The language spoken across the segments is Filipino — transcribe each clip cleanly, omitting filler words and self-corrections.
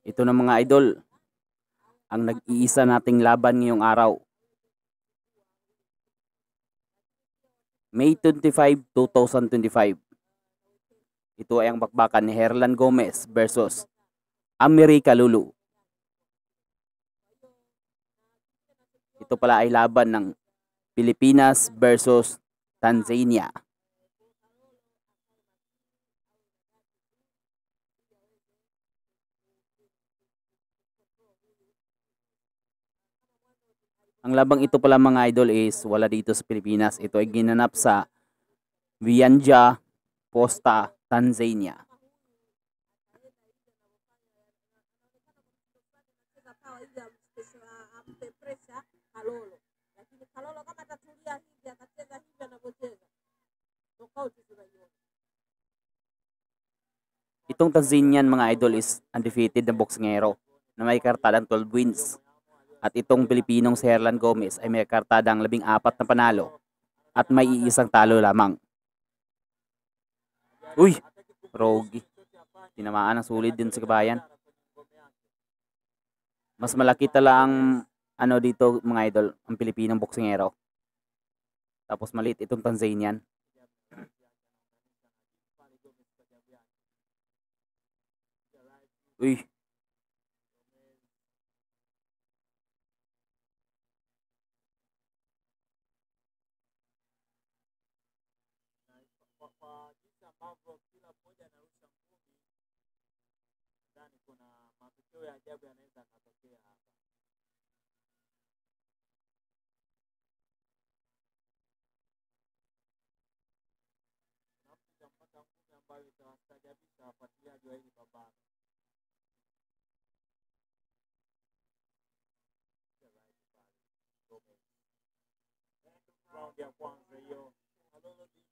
Ito na mga idol, ang nag-iisa nating laban ngayong araw. May 25, 2025. Ito ay ang bakbakan ni Herlan Gomez versus America Lulu. Ito pala ay laban ng Pilipinas versus Tanzania. Ang labang ito pala mga idol is wala dito sa Pilipinas. Ito ay ginanap sa Vianja, Posta, Tanzania. Itong Tanzanian mga idol is undefeated na boksingero na may kartadang 12 wins. At itong Pilipinong si Herlan Gomez ay may kartadang 14 na panalo at may iisang talo lamang. Uy! Rogi. Tinamaan ang sulid din sa kabayan. Mas malaki tala ang dito mga idol, ang Pilipinong boksingero. Tapos maliit itong Tanzanian. Uy!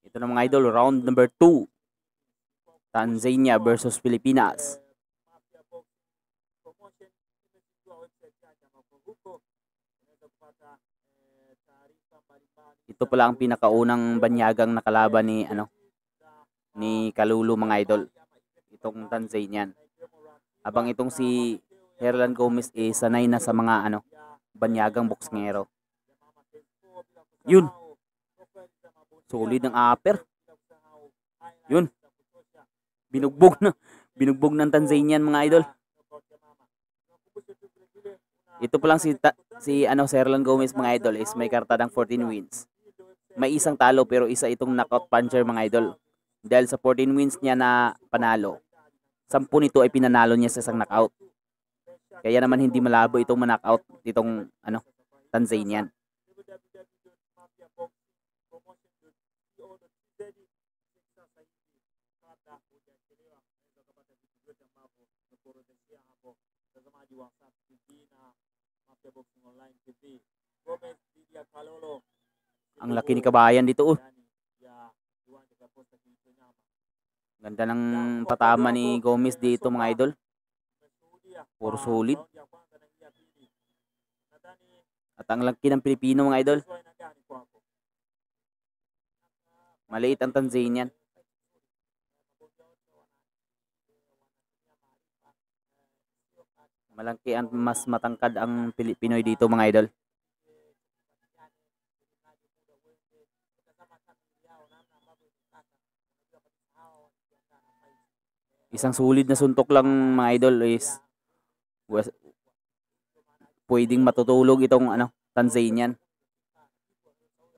Ito na mga idol, round number 2. Tanzania versus Pilipinas. Ito pala ang pinakaunang banyagang nakalaban ni Kalulu mga idol. Itong Tanzanian. Habang itong si Herlan Gomez sanay na sa mga banyagang boksingero. Yun. Solid ng upper. Yun. Binugbog ng Tanzanian mga idol. Ito pa lang si Herlan Gomez mga idol is may kartadang 14 wins. May isang talo pero isa itong knockout puncher mga idol. Dahil sa 14 wins niya na panalo, 10 nito ay pinanalo niya sa isang knockout. Kaya naman hindi malabo itong ma-knockout itong Tanzanian. Ang laki ni kabayan dito. Ganda ng patama ni Gomez dito mga idol. Puro solid. At ang laki ng Pilipino mga idol. Maliit ang Tanzanian. Malaki ang mas matangkad ang Pinoy dito mga idol. Isang sulit na suntok lang mga idol is pwedeng matutulog itong Tanzanian.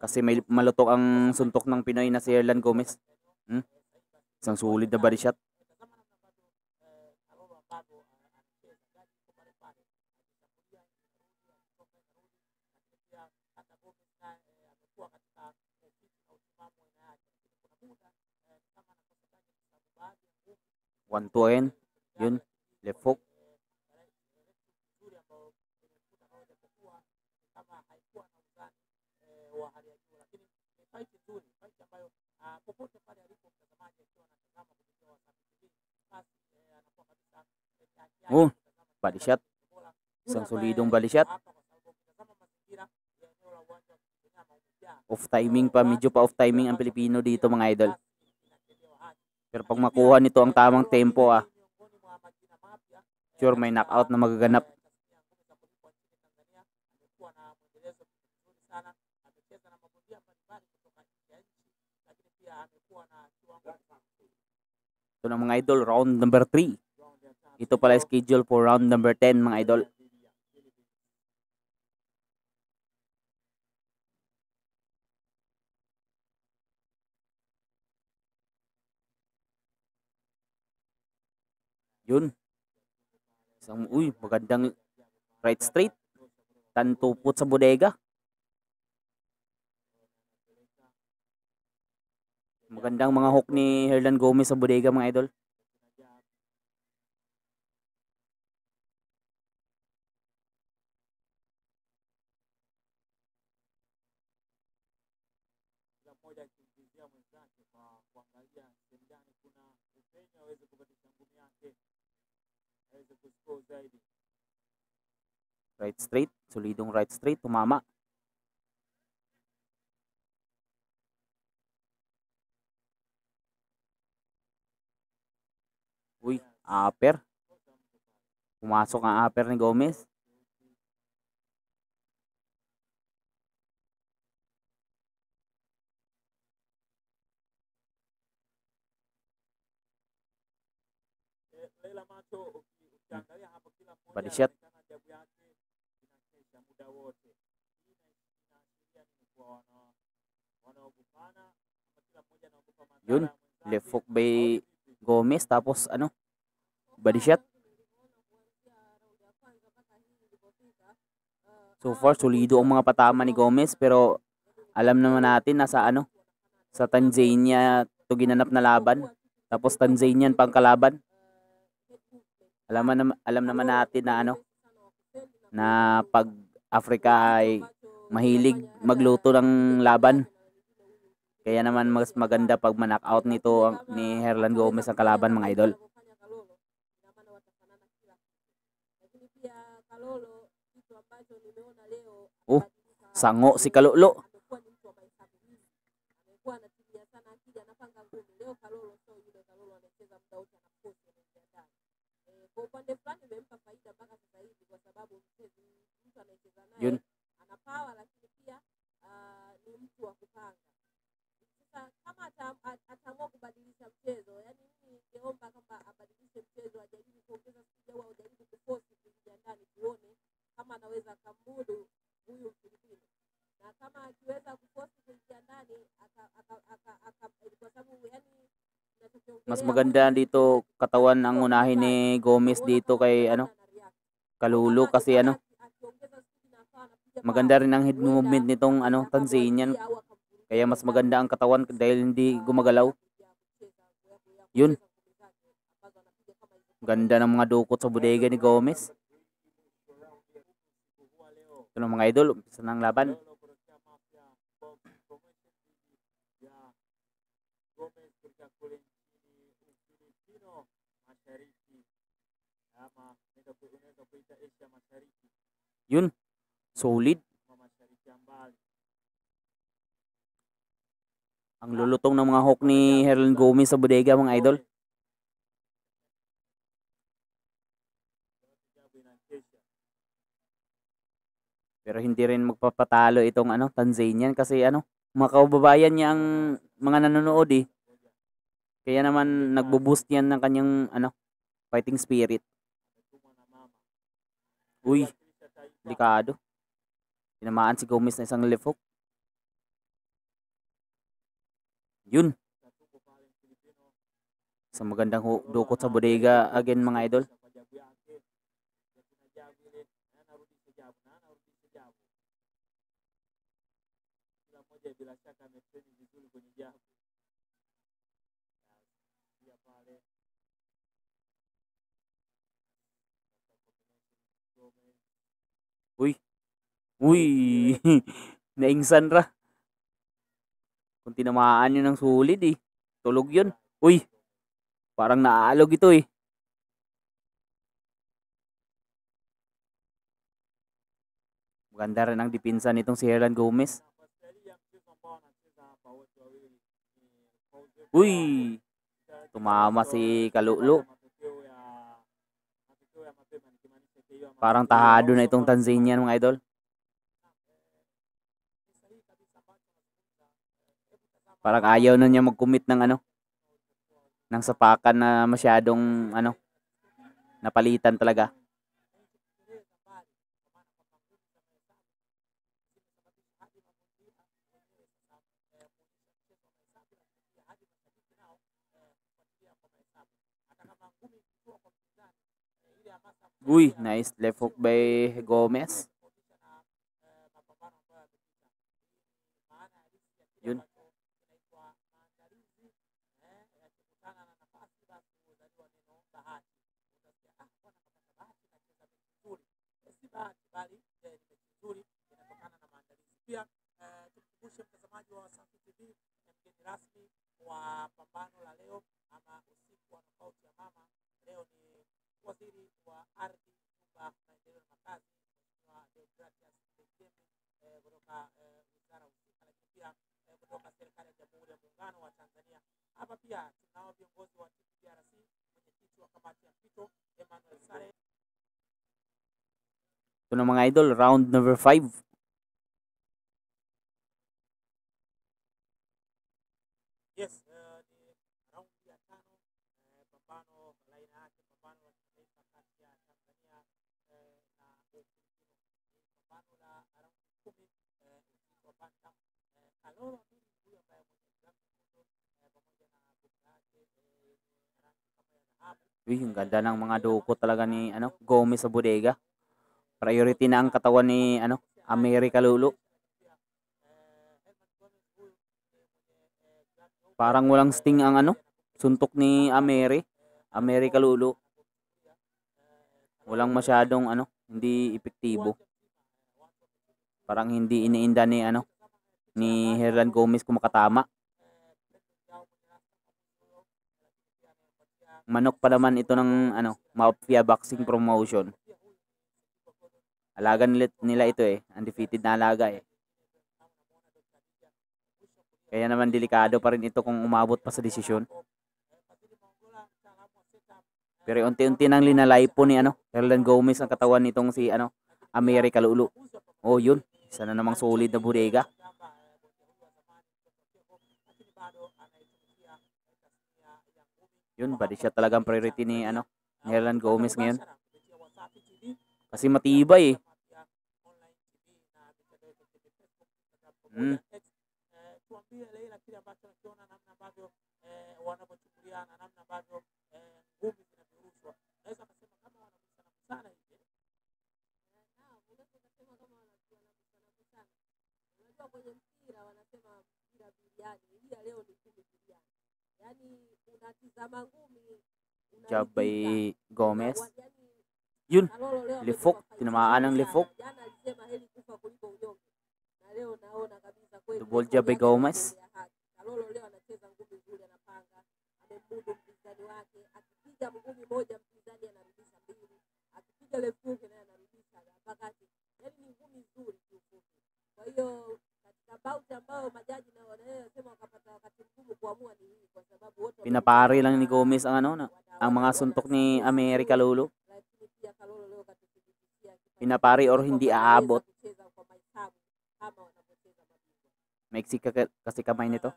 Kasi may malutok ang suntok ng Pinoy na si Herlan Gomez. Isang sulit na body shot. One to end. Yun. Left hook. Oh, body shot. Isang solidong body shot. Off timing pa, medyo pa off timing ang Pilipino dito mga idol. Pero pag makuha nito ang tamang tempo Sure may knockout na magaganap. Ito na mga idol, round number 3. Ito pala schedule for round number 10 mga idol. Yun. Magandang right straight. Tantupot sa bodega. Magandang mga hook ni Herlan Gomez sa bodega mga idol. Right straight, solidong right straight, tumama. Upper. Pumasok ang upper ni Gomez. Body shot. Yun, left hook by Gomez tapos body shot. So far solido ang mga patama ni Gomez pero alam naman natin na sa Tanzania to ginanap na laban. Tapos Tanzanian pang kalaban. Alam naman natin na na pag Africa ay mahilig magluto ng laban. Kaya naman mas maganda pag ma-knockout nito ni Herlan Gomez ang kalaban mga idol. Sango si Kalulu. Yun. Mas maganda dito katawan ang unahin ni Gomez dito kay Kalulu kasi maganda rin ang head movement nitong Tanzanian. Kaya mas maganda ang katawan dahil hindi gumagalaw. Yun. Ganda ng mga dukot sa bodega ni Gomez. Ito na mga idol, umpisa ng laban. Yun. Solid. Ang lulutong ng mga hook ni Herlan Gomez sa bodega mga idol. Pero hindi rin magpapatalo itong Tanzanian kasi mga kababayan niya ang mga nanonood eh. Kaya naman nagbo-boost yan ng kanyang fighting spirit. Delikado. Tinamaan si Gomez na isang left hook. Yun. Sa magandang dukot sa bodega again mga idol. Naingsan ra. Kung tinamaan yun ng sulid eh. Tulog yun. Parang naaalog ito eh. Maganda rin ang depensa nitong si Herlan Gomez. Tumama si Kalulu. Parang tahado na itong Tanzania mga idol. Parang ayaw na niya mag-commit ng ng sapakan na masyadong napalitan talaga. Uy, nice left hook by Gomez. Yun. Ito na mga idol, round number 5. Uy, ang ganda ng mga duko talaga ni Gomez sa bodega. Priority na ang katawan ni America Lulu. Parang walang sting ang suntok ni America Lulu. Walang masyadong hindi epektibo. Parang hindi iniinda ni Herlan Gomez kung makatama. Manok pa naman ito ng Mafia Boxing Promotion. Alaga nila ito undefeated na alaga Kaya naman delikado pa rin ito kung umabot pa sa desisyon. Pero unti-unti nang linalay po ni Herlan Gomez ang katawan nitong si America Lulu. Oh, yun. Isa na namang solid na bodega. Yun, body shot talagang priority ni Herlan Gomez ngayon. Kasi matibay Job by Gomez. Yun, left hook. Tinamaan ng left hook. Double jab by Gomez. Pinapari lang ni Gomez ang mga suntok ni America Lulu. Pinapari or hindi aabot. Maiksi kasi kamay nito.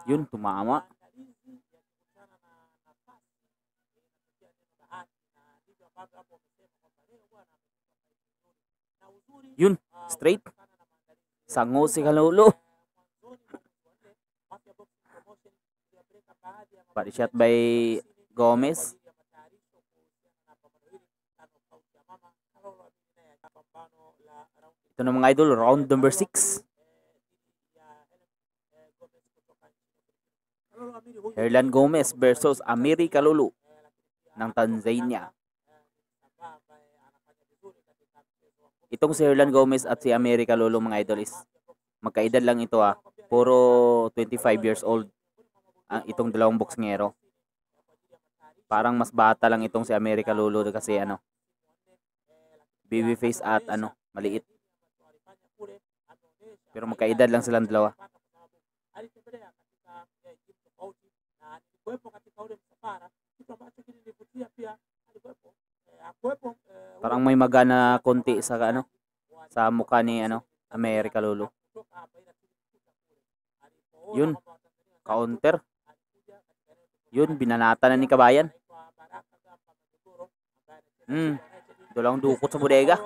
Yun, tumama. Yun, straight. Sango si Kalulu. Body shot by Gomez. Ito na mga idol, round number 6. Herlan Gomez versus America Lulu ng Tanzania. Itong si Herlan Gomez at si America Lulu mga idol is magkaedad lang ito Puro 25 years old itong dalawang boksingero. Parang mas bata lang itong si America Lulu kasi babyface at maliit. Pero magkaedad lang silang dalawa. Parang may magana konti sa ano, sa mukha ni ano, America Lulu. Yun, counter. Yun, binanata na ni Kabayan. Ito lang dukot sa bodega.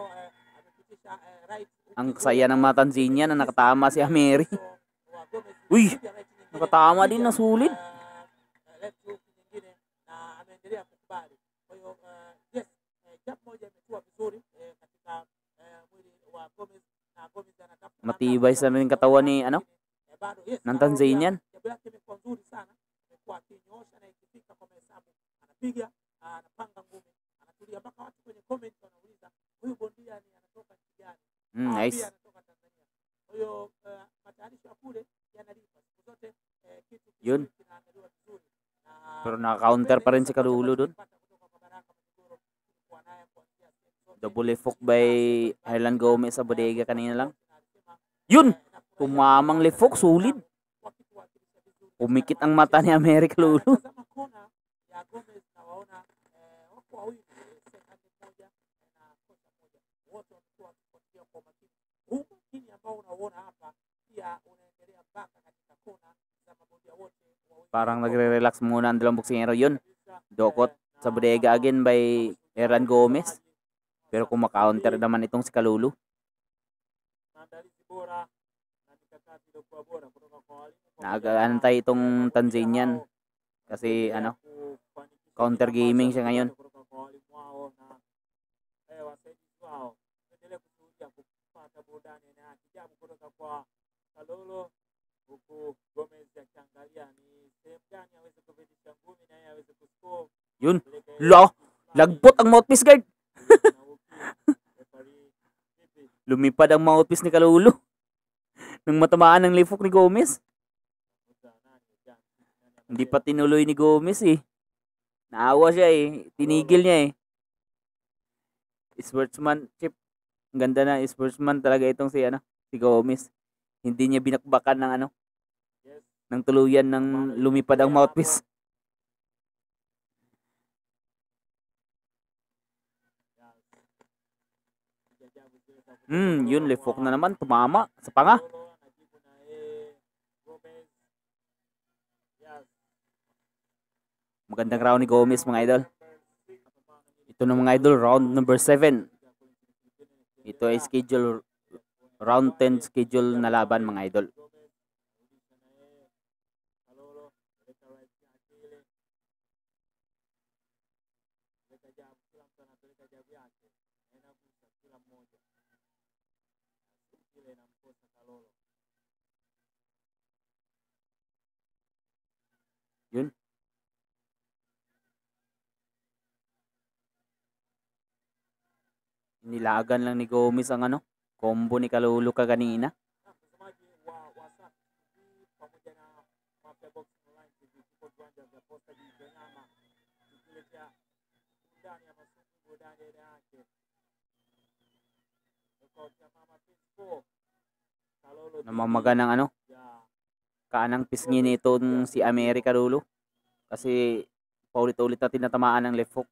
Ang saya ng mga Tanzania na nakatama si Ameri. Uy, nakatama din na sulit. Matibay sa rin katawan ni ano, ng Tanzanian. Nice. Yun. Pero naka-counter pa rin si Kalulu dun. Double left by Herlan Gomez sa bodega kanina lang. Yun! Tumamang left hook, sulit. Umikit ang mata ni America Lulu. Parang nagre-relax muna ang dalawang boksingero. Yun, dokot sa bodega again by Herlan Gomez. Pero kung maka-counter naman itong si Kalulu. Nag-aantay itong Tanzanian. Kasi ano, counter gaming siya ngayon. Yun, lagpot ang mouthpiece guard. Lumipad ang mouthpiece ni Kalulu nang matamaan ng left hook ni Gomez. Hindi pa tinuloy ni Gomez eh. Naawa siya eh. Tinigil niya eh. Sportsmanship. Ang ganda na sportsman talaga itong si Gomez. Hindi niya binakbakan ng ano, ng tuluyan ng lumipad ang mouthpiece. Yun, left hook na naman, tumama sa panga. Magandang round ni Gomez mga idol. Ito na mga idol, round number 7. Ito ay schedule, round 10 schedule na laban mga idol. Yun. Nilagan lang ni Gomez ang ano, combo ni Kalulu kanina. Namamaga ng ano, kaanang pisngi nitong si America Lulu. Kasi paulit-ulit na tinatamaan ng left hook.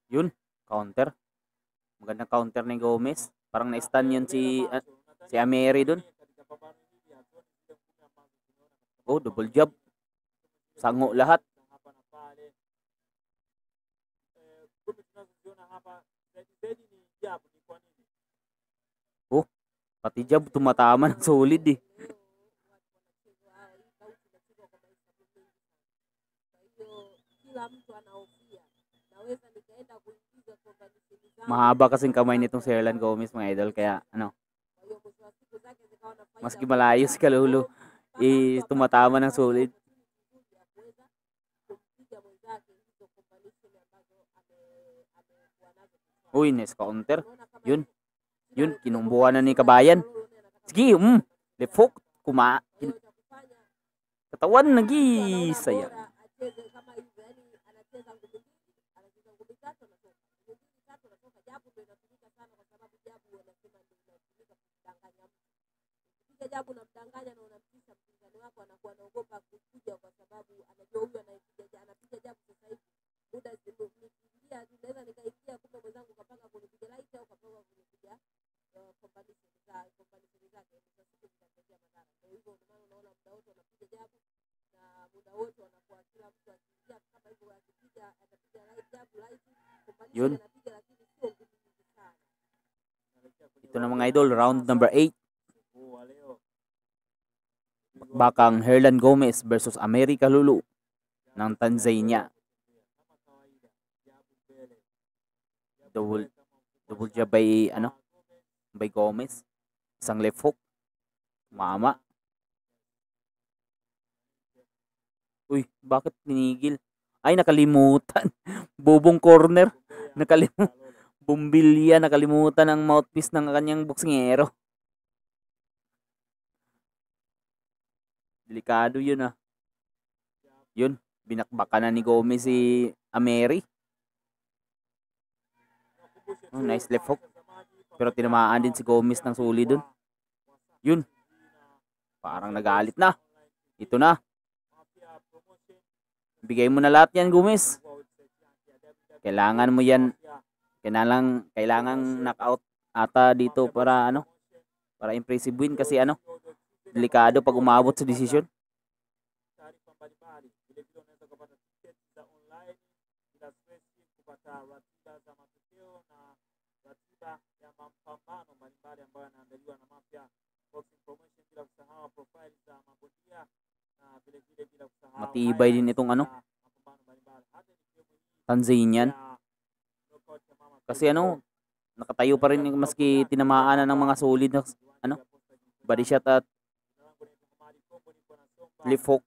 Yun, counter. Magandang counter ni Gomez. Parang na-stun yun si Ameri dun. Oh, double jab. Sango lahat. Oh, pati jab tumatama ng solid eh. Mahaba kasing kamay nitong si Herlan Gomez mga idol, kaya ano, maski malayo si Kalulu, tumatama ng solid. Uy, nice counter. Yun. Yun, kinumbuhan na ni Kabayan. Sige, left hook. Katawan, nagi. Sayang. Yun. Ito na mga idol, round number 8. Bakang Herlan Gomez versus America Lulu ng Tanzania. Double jab by by Gomez. Isang left hook. Mama. Uy, bakit tinigil? Ay, nakalimutan. Bobong corner. Nakalimutan. Bumbilya, nakalimutan ang mouthpiece ng kanyang boksingero. Delikado yun Yun, binakbakan na ni Gomez si Ameri. Nice left hook. Pero tinamaan din si Gomez ng suli dun. Yun. Parang nagalit na. Ito na. Bigay mo na lahat yan, Gomez. Kailangan mo yan. Kailangan knockout ata dito para para impressive win kasi delikado pag umabot sa decision. Matibay din itong Tanzanian. Kasi nakatayo pa rin maski tinamaan na ng mga solid na body shot at left hook.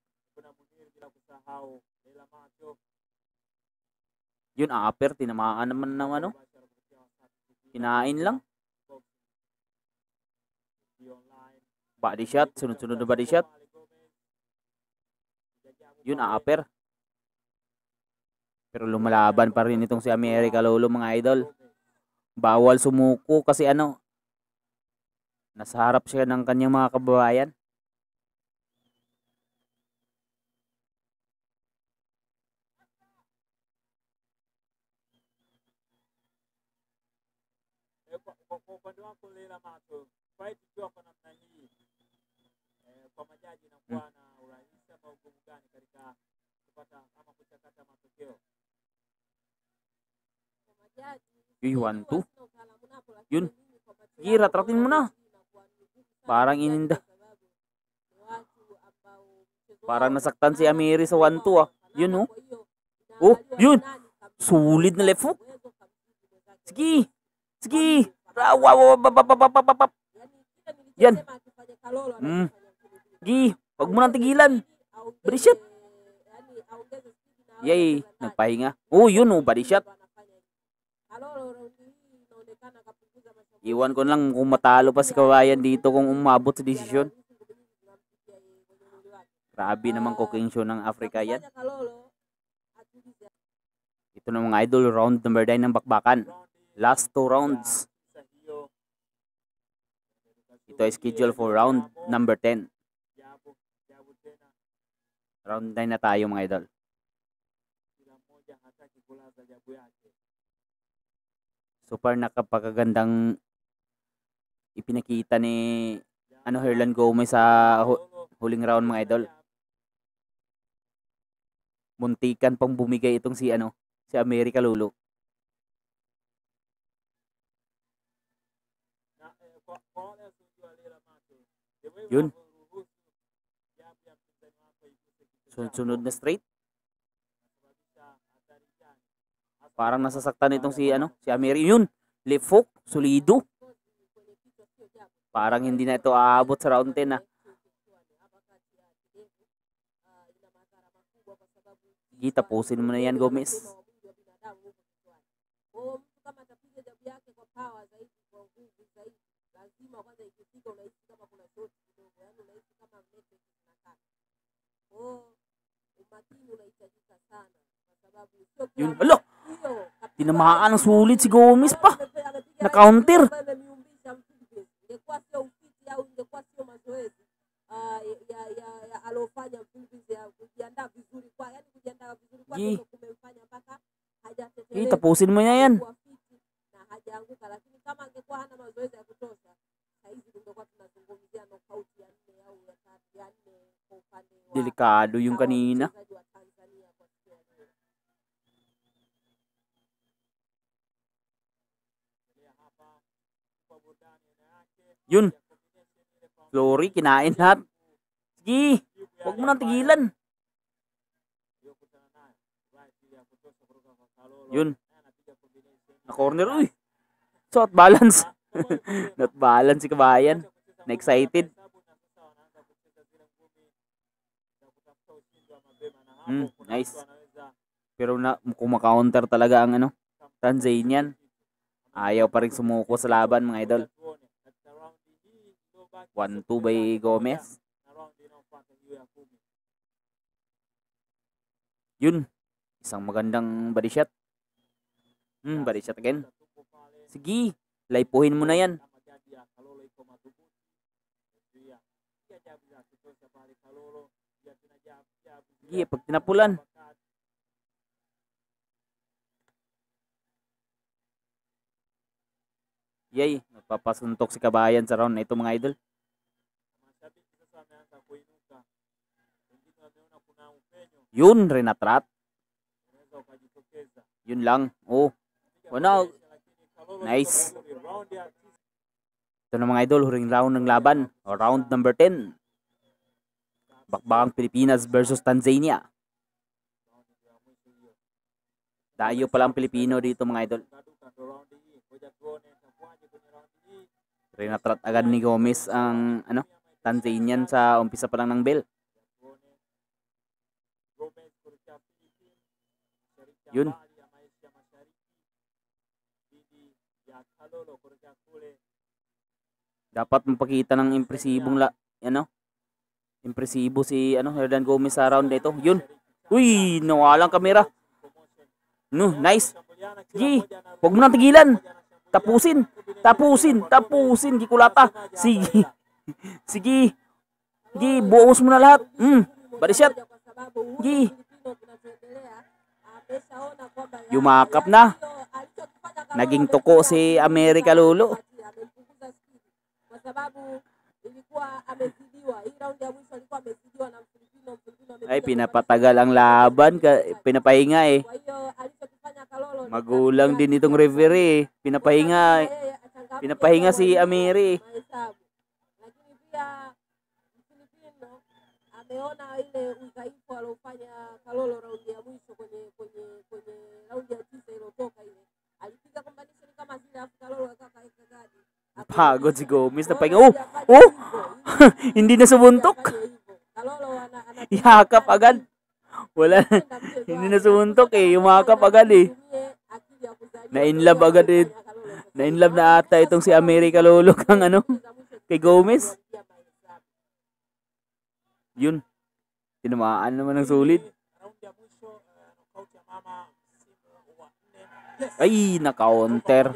Yun, upper, tinamaan naman ng kinain lang. Body shot, sunod-sunod na body shot. Yun, upper. Pero lumalaban pa rin itong si America Lolo, mga idol. Bawal sumuko kasi nasa harap siya ng kanyang mga kababayan. Uy, 1-2. Yun. Sige, ratratin mo na. Parang ininda. Parang nasaktan si Amiri sa 1-2 Yun Oh, yun. Sulit na left hook. Sige. Sige. Yan. Sige. Huwag mo nang tigilan. Body shot. Yay. Nagpahinga. Oh, yun body shot. Iwan ko lang kung matalo pa si Kabayan dito kung umabot sa desisyon. Grabe naman cooking show ng Africa yan. Ito na mga idol, round number 9 ng bakbakan. Last 2 rounds. Ito ay schedule for round number 10. Round 9 na tayo mga idol. Super nakapagagandang ipinakita ni Herlan Gomez sa huling round mga idol. Muntikan pang bumigay itong si America Lulu. Yun. Sunod na straight. Parang nasasaktan itong si America. Yun. Left hook, solido. Parang hindi na ito aabot sa round 10 Sige, tapusin mo na yan, Gomez. Yun. Alo! Tinamaan ng sulit si Gomez pa. Na-counter. Tapusin mo niya yan. Delikado yung kanina. Yun. Flory, kinain lahat. Sige, huwag mo nang tigilan. Yun. Na-corner, uy. So, at balance. Not balance si Kabayan. Na-excited. Nice. Pero kung maka-counter talaga ang Tanzanian. Ayaw pa rin sumuko sa laban, mga idol. 1-2 by Gomez. Yun. Isang magandang body shot. Body shot again. Sige. Laipuhin mo na yan. Sige, pag tinapulan. Yay, napapasuntok si Kabayan sa round na ito, mga idol. Yun, renatrat. Yun lang. Oh. Wow. Nice. Ito na, mga idol, huling round ng laban. Round number 10. Bakbakang Pilipinas versus Tanzania. Dayo palang Pilipino dito, mga idol. Renatrat agad ni Gomez ang Tanzanian sa umpisa pa lang ng bell. Yun. Dapat mapakita ng impresibong impresibo si Herdan Gomez sa round nito. Yun. Uy, nawalang kamera. No, nice. Sige, huwag mo nang tigilan. Tapusin. Gikulata. Sige. Sige, buos mo na lahat. Body shot. Sige. Yumakap na. Naging tuko si America Lolo. Ay, pinapatagal ang laban. Pinapahinga eh. Magulang din itong referee eh. Pinapahinga si Ameri eh. Ameona ile udhaifu aliofanya Kalolo raundi ya mwisho kwenye raundi ya 9 iliyotoka ile. Alipiga combination kama zile afu Kalolo akaweka gadi. Pagod si Gomez na pahinga. Oh! Hindi na sumuntok. Yakap agad. Wala. Hindi na sumuntok eh. Yumakap agad eh. Na-inlove agad eh. Na-inlove na ata itong si America Lolo kang kay Gomez. Yun. Tinamaan naman ng sulit. Ay, na-counter.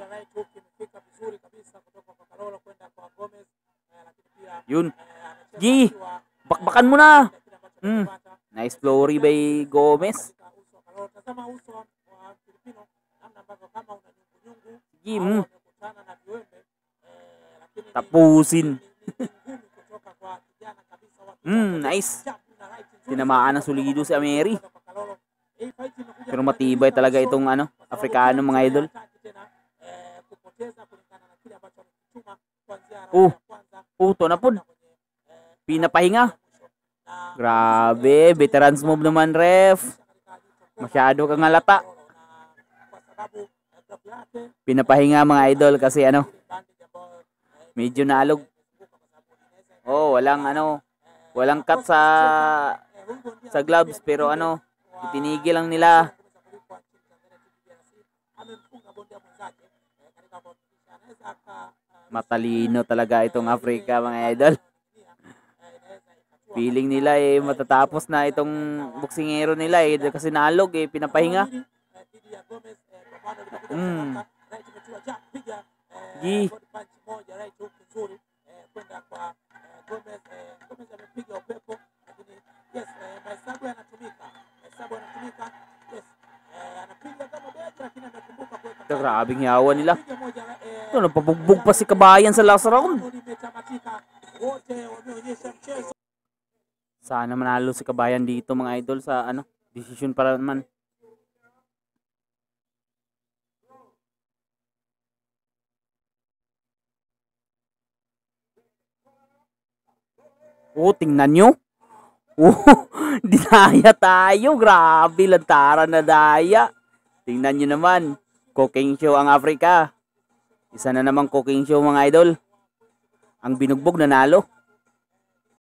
Yun. G, bakbakan mo na. Nice flory by Gomez. G, tapusin. Nice. Tinamaan ng solido si Ameri. Pero matibay talaga itong Afrikano, mga idol. To na po. Pinapahinga. Grabe, veterans move naman, ref. Masyado kang halata. Pinapahinga, mga idol, kasi medyo naalog. Walang cut sa gloves, pero itinigil lang nila. Matalino talaga itong Africa, mga idol. Feeling nila matatapos na itong boksingero nila kasi naalog pinapahinga. Mm. Gi. Grabing yawa nila. Ito, napabugbog pa si Kabayan sa last round. Sana manalo si Kabayan dito mga idol sa decision para naman. Oh, tingnan nyo. Oh, dinaya tayo. Grabe, lantaran na daya. Tingnan nyo naman. Cooking show ang Africa. Isa na namang cooking show mga idol. Ang binugbog nanalo.